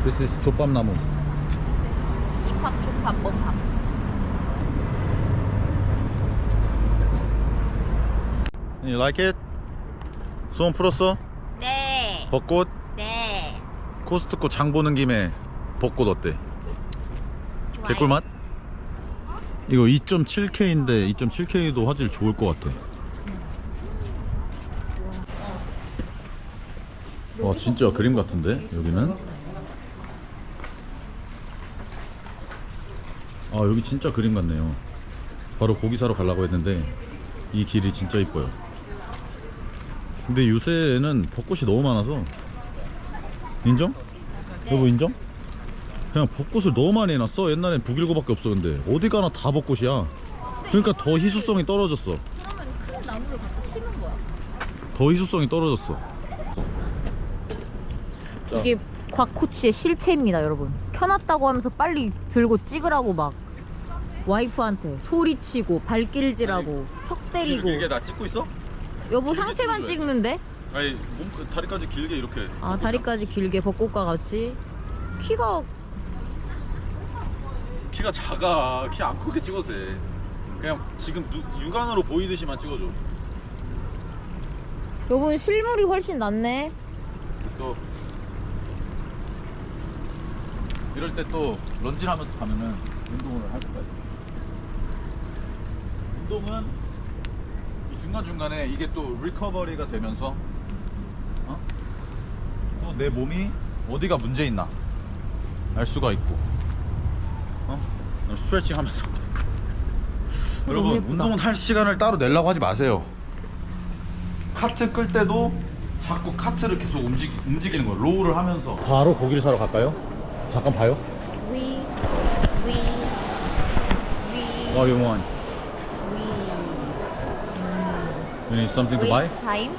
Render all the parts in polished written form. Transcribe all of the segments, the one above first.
This is 족밥나무. 이팝, 족팝, 몸팝. You like it? 소원 풀었어? 네. 벚꽃? 네. 코스트코 장 보는 김에 벚꽃 어때? 좋아요. 개꿀맛? 이거 2.7K인데 2.7K도 화질 좋을 것 같아. 와 진짜 그림 같은데 여기는? 아 여기 진짜 그림 같네요. 바로 고기 사러 가려고 했는데 이 길이 진짜 이뻐요. 근데 요새는 벚꽃이 너무 많아서 인정? 네. 여보 인정? 그냥 벚꽃을 너무 많이 해놨어. 옛날엔 북일고밖에 없었는데 어디 가나 다 벚꽃이야. 그러니까 더 희소성이 떨어졌어. 그러면 큰 나무를 갖다 심은 거야? 더 희소성이 떨어졌어. 이게 곽코치의 실체입니다, 여러분. 켜놨다고 하면서 빨리 들고 찍으라고 막 와이프한테 소리치고 발길질하고 턱 때리고. 이게 나 찍고 있어? 여보 길게 상체만 찍어줘야 찍는데? 아니 다리까지 길게 이렇게. 아 다리까지 길게 벚꽃과 같이. 키가 작아. 키 안 크게 찍어도 돼. 그냥 지금 육안으로 보이듯이만 찍어줘. 여보는 실물이 훨씬 낫네. 그래서 이럴 때 또 런진하면서 가면은 운동을 할 수가 있어. 운동은 이 중간중간에 이게 또 리커버리가 되면서 또 내 몸이 어디가 문제 있나 알 수가 있고 스트레칭 하면서 여러분 예쁘다. 운동은 할 시간을 따로 내려고 하지 마세요. 카트 끌 때도 자꾸 카트를 계속 움직이는 거예요. 로우를 하면서. 바로 고기를 사러 갈까요? 잠깐 봐요. 위. What do you want? You need something to buy? Waste time?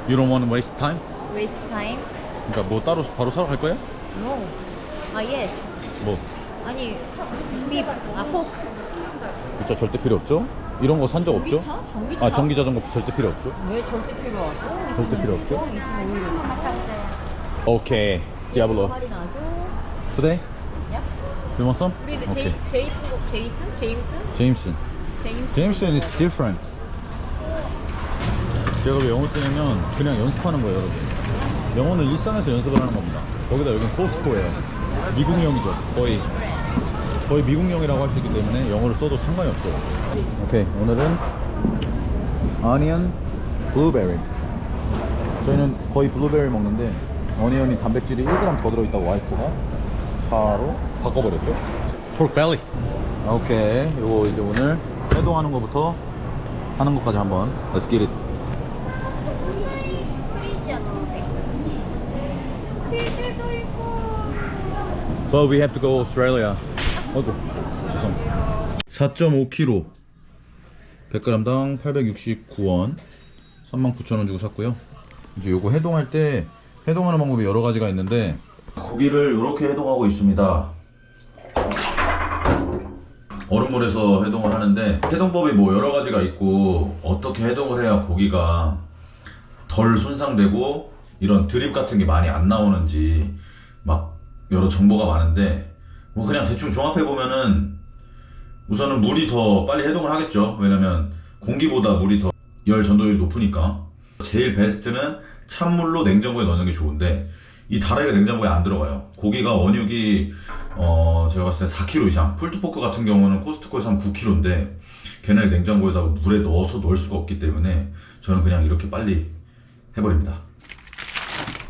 You don't want to waste time? Waste time? 그러니까 뭐 따로 바로 사러 갈 거예요? No. 아 yes. 뭐 아니 beef. 아 포크. 진짜 절대 필요 없죠? 이런 거 산 적 없죠? 전기차? 전기차? 아 전기 자전거 절대 필요 없죠? 왜 절대 필요하죠? 절대 필요 없죠? 있으면 오히려 오케이. 디아블로. 할인 아주. Today? 야? You want some? 우리 근데 오케이. 제임슨? 제임슨. 제임슨 is different. 제가 왜 영어 쓰냐면 그냥 연습하는 거예요, 여러분. 영어는 일상에서 연습을 하는 겁니다. 거기다 여긴 코스코예요. 미국령이죠. 거의 미국령이라고 할 수 있기 때문에 영어를 써도 상관이 없어요. 오케이, 오늘은 onion, blueberry. 저희는 거의 블루베리 먹는데 어니언이 단백질이 1g 더 들어있다고 와이프가 바로 바꿔버렸죠. pork belly. 오케이, 요거 이제 오늘 해동하는 거부터 하는 것까지 한번 let's get it. But we have to go Australia. 어이구, 죄송. 4.5kg 100g당 869원 39,000원 주고 샀고요. 이제 요거 해동할 때 해동하는 방법이 여러 가지가 있는데 고기를 이렇게 해동하고 있습니다. 얼음물에서 해동을 하는데 해동법이 뭐 여러 가지가 있고 어떻게 해동을 해야 고기가 덜 손상되고 이런 드립 같은 게 많이 안 나오는지 막 여러 정보가 많은데 뭐 그냥 대충 종합해 보면은 우선은 물이 더 빨리 해동을 하겠죠. 왜냐면 공기보다 물이 더 열 전도율이 높으니까. 제일 베스트는 찬물로 냉장고에 넣는 게 좋은데 이 다라이가 냉장고에 안 들어가요. 고기가 원육이 제가 봤을 때 4kg 이상, 풀트포크 같은 경우는 코스트코에서 한 9kg인데 걔네를 냉장고에다가 물에 넣어서 넣을 수가 없기 때문에 저는 그냥 이렇게 빨리 해버립니다.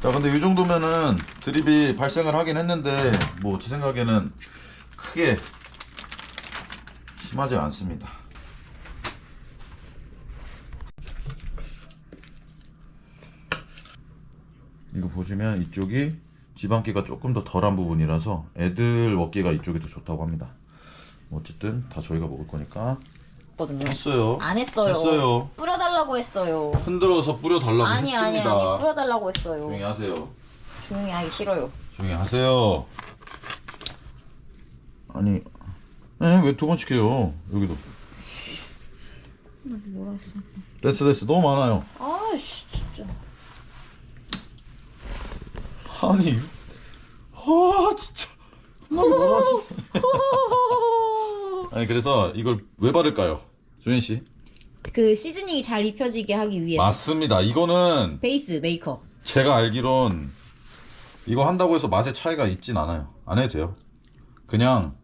자, 근데 이 정도면은 드립이 발생을 하긴 했는데 뭐 제 생각에는 크게 심하지 않습니다. 이거 보시면 이쪽이 지방기가 조금 더 덜한 부분이라서 애들 먹기가 이쪽이 더 좋다고 합니다. 어쨌든 다 저희가 먹을 거니까 거든요. 했어요. 안 했어요. 했어요. 뿌려달라고 했어요. 흔들어서 뿌려달라고 아니 했습니다. 뿌려달라고 했어요. 조용히 하세요. 조용히 하기 싫어요. 조용히 하세요. 아니, 왜 두 번씩 해요? 여기도. 나 뭐라 했어? 됐어. 너무 많아요. 아씨 진짜. 아니, 진짜. 아니 그래서 이걸 왜 바를까요, 조현 씨? 그 시즈닝이 잘 입혀지게 하기 위해. 맞습니다. 이거는 베이스 메이커. 제가 알기론 이거 한다고 해서 맛의 차이가 있진 않아요. 안 해도 돼요. 그냥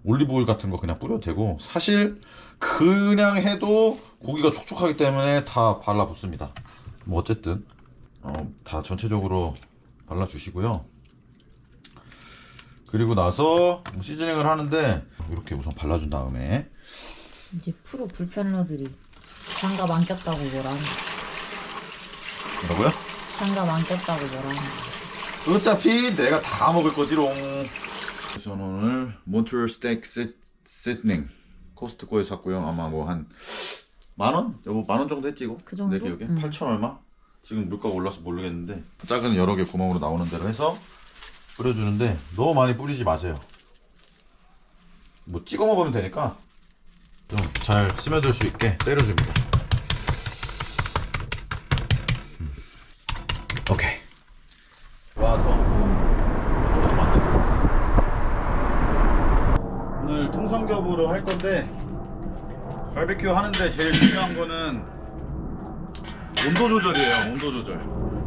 올리브오일 같은 거 그냥 뿌려도 되고, 사실 그냥 해도 고기가 촉촉하기 때문에 다 발라붙습니다. 뭐 어쨌든 다 전체적으로 발라주시고요. 그리고 나서 시즈닝을 하는데 이렇게 우선 발라준 다음에 이제 프로 불편러들이 장갑 안 꼈다고 뭐라 하는. 뭐라고요? 장갑 안 꼈다고 뭐라 하는. 어차피 내가 다 먹을 거지롱. 저는 오늘 몬트리올 스테이크 시즈닝 코스트코에서 샀고요. 아마 뭐 한 만원? 여보 만원 정도 했지 이거? 그 정도? 내 기억에 8천 얼마? 지금 물가가 올라서 모르겠는데 작은 여러 개 구멍으로 나오는 대로 해서 뿌려주는데 너무 많이 뿌리지 마세요. 뭐 찍어 먹으면 되니까 좀 잘 스며들 수 있게 때려줍니다. 오케이. 와서 이것도 만들고 오늘 통삼겹으로 할 건데, 바베큐 하는데 제일 중요한 거는 온도 조절이에요. 온도 조절.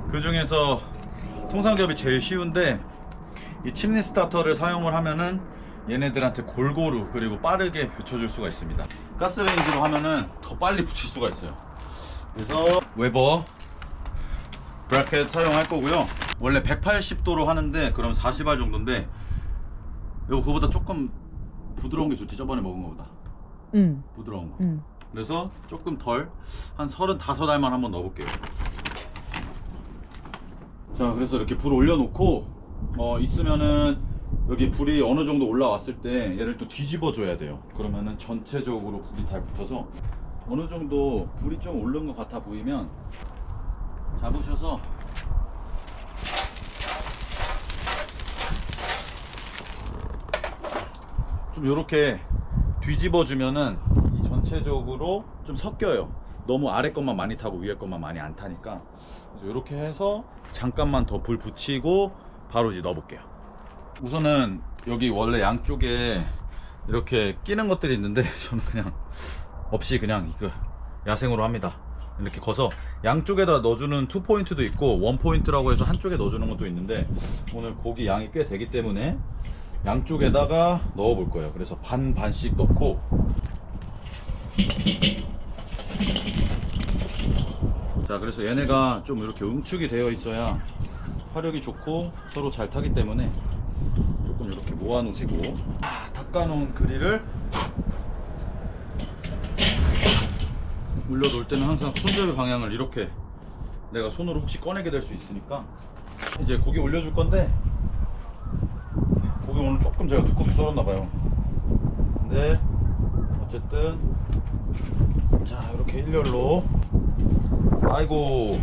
그 중에서 통삼겹이 제일 쉬운데, 이 침리 스타터를 사용을 하면은 얘네들한테 골고루 그리고 빠르게 붙여줄 수가 있습니다. 가스레인지로 하면은 더 빨리 붙일 수가 있어요. 그래서 웨버 브래켓 사용할 거고요. 원래 180도로 하는데 그럼 40알 정도인데, 이거 그거보다 조금 부드러운 게 좋지. 저번에 먹은 거보다 부드러운 거. 그래서 조금 덜, 한 35알만 한번 넣어볼게요. 자, 그래서 이렇게 불 올려놓고 있으면은 여기 불이 어느 정도 올라왔을 때 얘를 또 뒤집어 줘야 돼요. 그러면은 전체적으로 불이 잘 붙어서, 어느 정도 불이 좀 오른 것 같아 보이면 잡으셔서 좀 이렇게 뒤집어 주면은 이 전체적으로 좀 섞여요. 너무 아래 것만 많이 타고 위에 것만 많이 안 타니까. 그래서 이렇게 해서 잠깐만 더 불 붙이고 바로 이제 넣어볼게요. 우선은 여기 원래 양쪽에 이렇게 끼는 것들이 있는데 저는 그냥 없이 그냥 이거 야생으로 합니다. 이렇게 거서 양쪽에다 넣어주는 2포인트도 있고 1포인트라고 해서 한쪽에 넣어주는 것도 있는데, 오늘 고기 양이 꽤 되기 때문에 양쪽에다가 넣어볼 거예요. 그래서 반씩 넣고, 자, 그래서 얘네가 좀 이렇게 응축이 되어 있어야 화력이 좋고 서로 잘 타기 때문에 조금 이렇게 모아 놓으시고, 닦아놓은 그릴을 올려놓을 때는 항상 손잡이 방향을 이렇게, 내가 손으로 혹시 꺼내게 될 수 있으니까. 이제 고기 올려줄 건데, 고기 오늘 조금 제가 두껍게 썰었나봐요. 근데 어쨌든 자, 이렇게 일렬로, 아이고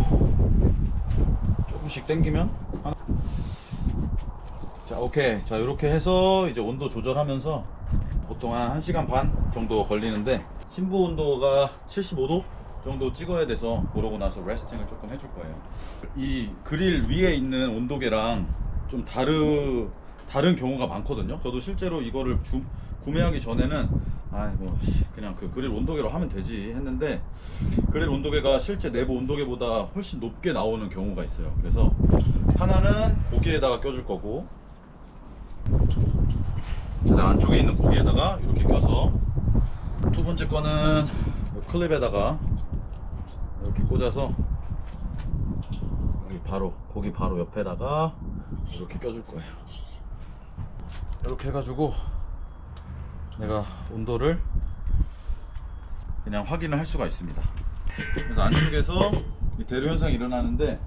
조금씩 당기면 하나. 자, 오케이. 자, 이렇게 해서 이제 온도 조절하면서 보통 한 1시간 반 정도 걸리는데, 심부 온도가 75도 정도 찍어야 돼서 그러고 나서 레스팅을 조금 해줄 거예요. 이 그릴 위에 있는 온도계랑 좀 다른 경우가 많거든요. 저도 실제로 이거를 구매하기 전에는 뭐 그냥 그 그릴 온도계로 하면 되지 했는데, 그릴 온도계가 실제 내부 온도계보다 훨씬 높게 나오는 경우가 있어요. 그래서 하나는 고기에다가 껴줄 거고, 안쪽에 있는 고기에다가 이렇게 껴서, 두 번째 거는 클립에다가 이렇게 꽂아서 고기 바로 옆에다가 이렇게 껴줄 거예요. 이렇게 해가지고 내가 온도를 그냥 확인을 할 수가 있습니다. 그래서 안쪽에서 이 대류 현상이 일어나는데,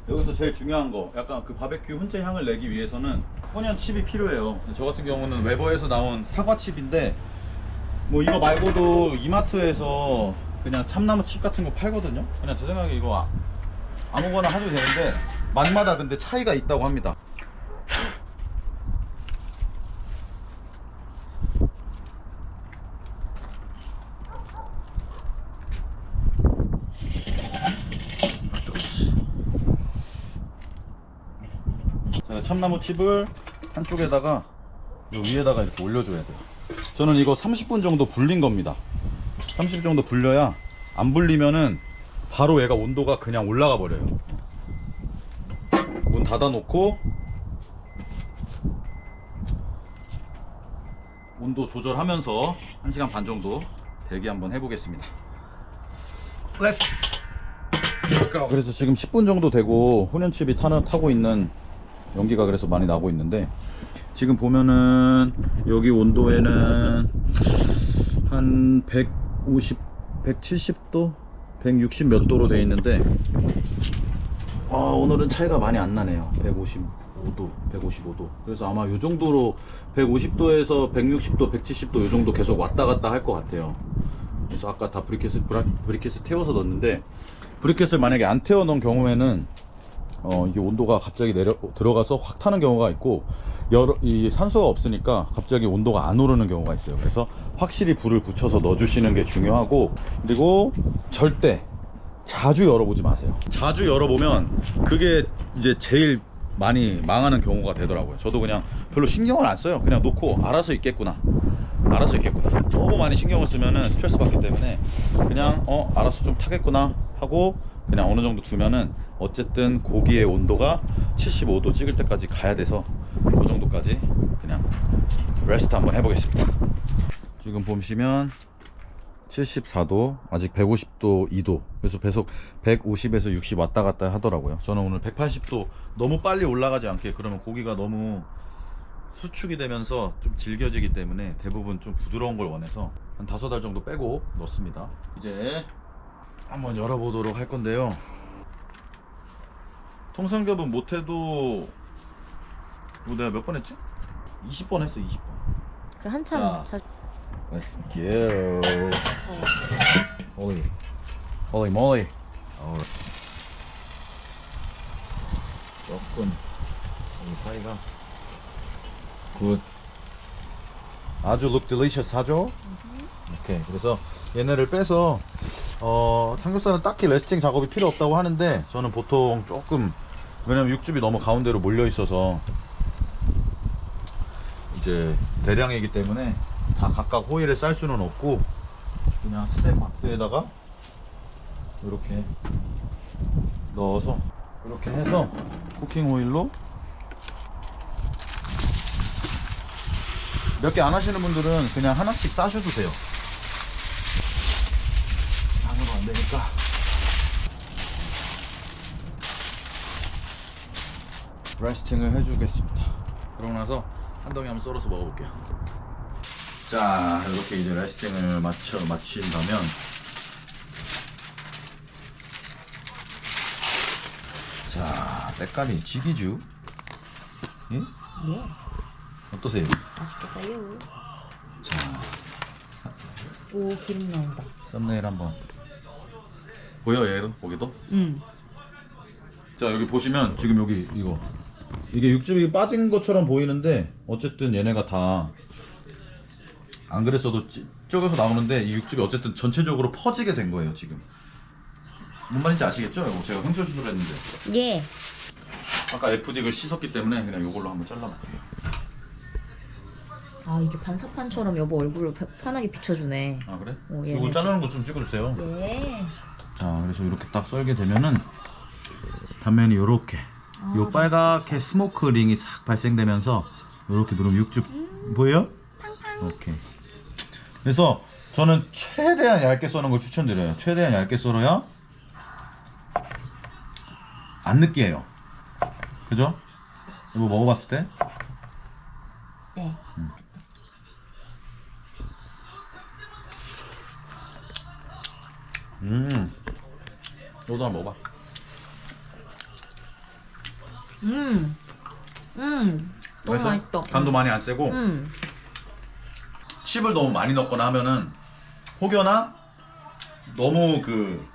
여기서 제일 중요한 거, 약간 그 바베큐 훈제 향을 내기 위해서는 혼연 칩이 필요해요. 저 같은 경우는 웨버에서 나온 사과 칩인데, 뭐 이거 말고도 이마트에서 그냥 참나무 칩 같은 거 팔거든요. 그냥 제 생각에 이거 아무거나 하도 되는데 맛마다 근데 차이가 있다고 합니다. 참나무 칩을 한쪽에다가 요 위에다가 이렇게 올려줘야 돼요. 저는 이거 30분 정도 불린 겁니다. 30분 정도 불려야, 안 불리면은 바로 얘가 온도가 그냥 올라가 버려요. 문 닫아 놓고 온도 조절하면서 1시간 반 정도 대기 한번 해보겠습니다. 그래서 지금 10분 정도 되고 훈연칩이 타고 있는 연기가 그래서 많이 나고 있는데, 지금 보면은 여기 온도에는 한 150, 170도, 160 몇 도로 되어 있는데, 오늘은 차이가 많이 안 나네요. 155도, 155도. 그래서 아마 이 정도로 150도에서 160도, 170도 이 정도 계속 왔다 갔다 할 것 같아요. 그래서 아까 다 브리켓을 태워서 넣었는데, 브리켓을 만약에 안 태워 놓은 경우에는 이게 온도가 갑자기 들어가서 확 타는 경우가 있고, 이 산소가 없으니까 갑자기 온도가 안 오르는 경우가 있어요. 그래서 확실히 불을 붙여서 넣어주시는 게 중요하고, 그리고 절대 자주 열어보지 마세요. 자주 열어보면 그게 이제 제일 많이 망하는 경우가 되더라고요. 저도 그냥 별로 신경을 안 써요. 그냥 놓고 알아서 있겠구나, 알아서 있겠구나. 너무 많이 신경을 쓰면은 스트레스 받기 때문에 그냥 알아서 좀 타겠구나 하고 그냥 어느 정도 두면은, 어쨌든 고기의 온도가 75도 찍을 때까지 가야 돼서 그 정도까지 그냥 레스트 한번 해보겠습니다. 지금 보시면 74도, 아직 150도 2도. 그래서 계속 150에서 60 왔다 갔다 하더라고요. 저는 오늘 180도 너무 빨리 올라가지 않게, 그러면 고기가 너무 수축이 되면서 좀 질겨지기 때문에 대부분 좀 부드러운 걸 원해서 한 5알 정도 빼고 넣습니다. 이제 한번 열어보도록 할 건데요. 통삼겹은 못해도 내가 몇 번 했지? 20번 했어, 20번. 그래 한참 자. Let's go. Holy moly. 조금 이 사이가 굿. 아주 look delicious 하죠? 오케이. 그래서 얘네를 빼서 삼겹살은 딱히 레스팅 작업이 필요 없다고 하는데, 저는 보통 조금, 왜냐면 육즙이 너무 가운데로 몰려 있어서 이제 대량이기 때문에 다 각각 호일에 쌀 수는 없고, 그냥 스텝 박스에다가 이렇게 넣어서 이렇게 해서 쿠킹 오일로, 몇 개 안 하시는 분들은 그냥 하나씩 싸셔도 돼요. 장으로 안 되니까. 레스팅을 해주겠습니다. 그러고 나서 한 덩이 한번 썰어서 먹어볼게요. 자, 이렇게 이제 레스팅을 마친다면, 자, 때깔이 지기주. 예? 예. 어떠세요? 맛있겠어요. 자, 오 기름 나온다. 썸네일 한번 보여? 얘도? 거기도? 자, 여기 보시면 지금 여기 이게 육즙이 빠진 것처럼 보이는데, 어쨌든 얘네가 다 안 그랬어도 쪼개서 나오는데, 이 육즙이 어쨌든 전체적으로 퍼지게 된 거예요. 지금 뭔 말인지 아시겠죠? 이거 제가 횡설수설 했는데, 예. 아까 FD를 씻었기 때문에 그냥 이걸로 한번 잘라볼게요. 아 이게 반사판처럼 여보 얼굴을 환하게 비춰주네. 아 그래? 오, 이거 자르는 거 좀 찍어주세요. 예. 자, 그래서 이렇게 딱 썰게 되면은 단면이 요렇게 요 빨갛게 스모크 링이 싹 발생되면서 요렇게 누르면 육즙 보여요? 오케이. 그래서 저는 최대한 얇게 써는 걸 추천드려요. 최대한 얇게 썰어야 안 느끼해요. 그죠? 이거 먹어봤을 때? 네. 너도 한번 먹어봐. 너무 맛있어? 맛있다. 간도 많이 안 세고, 칩을 너무 많이 넣거나 하면은 혹여나 너무 그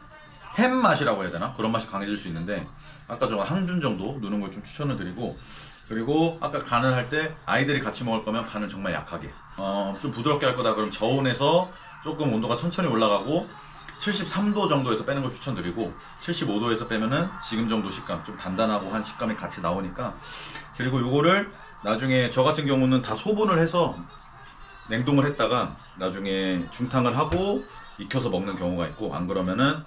햄 맛이라고 해야 되나? 그런 맛이 강해질 수 있는데, 아까 저 한 줌 정도 넣는 걸 좀 추천을 드리고, 그리고 아까 간을 할 때 아이들이 같이 먹을 거면 간을 정말 약하게, 좀 부드럽게 할 거다 그럼 저온에서 조금 온도가 천천히 올라가고, 73도 정도에서 빼는 걸 추천드리고 75도에서 빼면은 지금 정도 식감, 좀 단단하고 한 식감이 같이 나오니까. 그리고 요거를 나중에 저 같은 경우는 다 소분을 해서 냉동을 했다가 나중에 중탕을 하고 익혀서 먹는 경우가 있고, 안 그러면은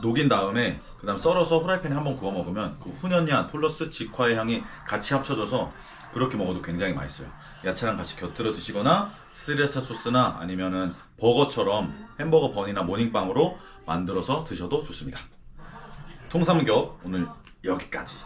녹인 다음에 그 다음 썰어서 후라이팬에 한번 구워 먹으면 그 훈연향 플러스 직화의 향이 같이 합쳐져서 그렇게 먹어도 굉장히 맛있어요. 야채랑 같이 곁들여 드시거나 스리라차 소스나 아니면은 버거처럼 햄버거 번이나 모닝빵으로 만들어서 드셔도 좋습니다. 통삼겹 오늘 여기까지.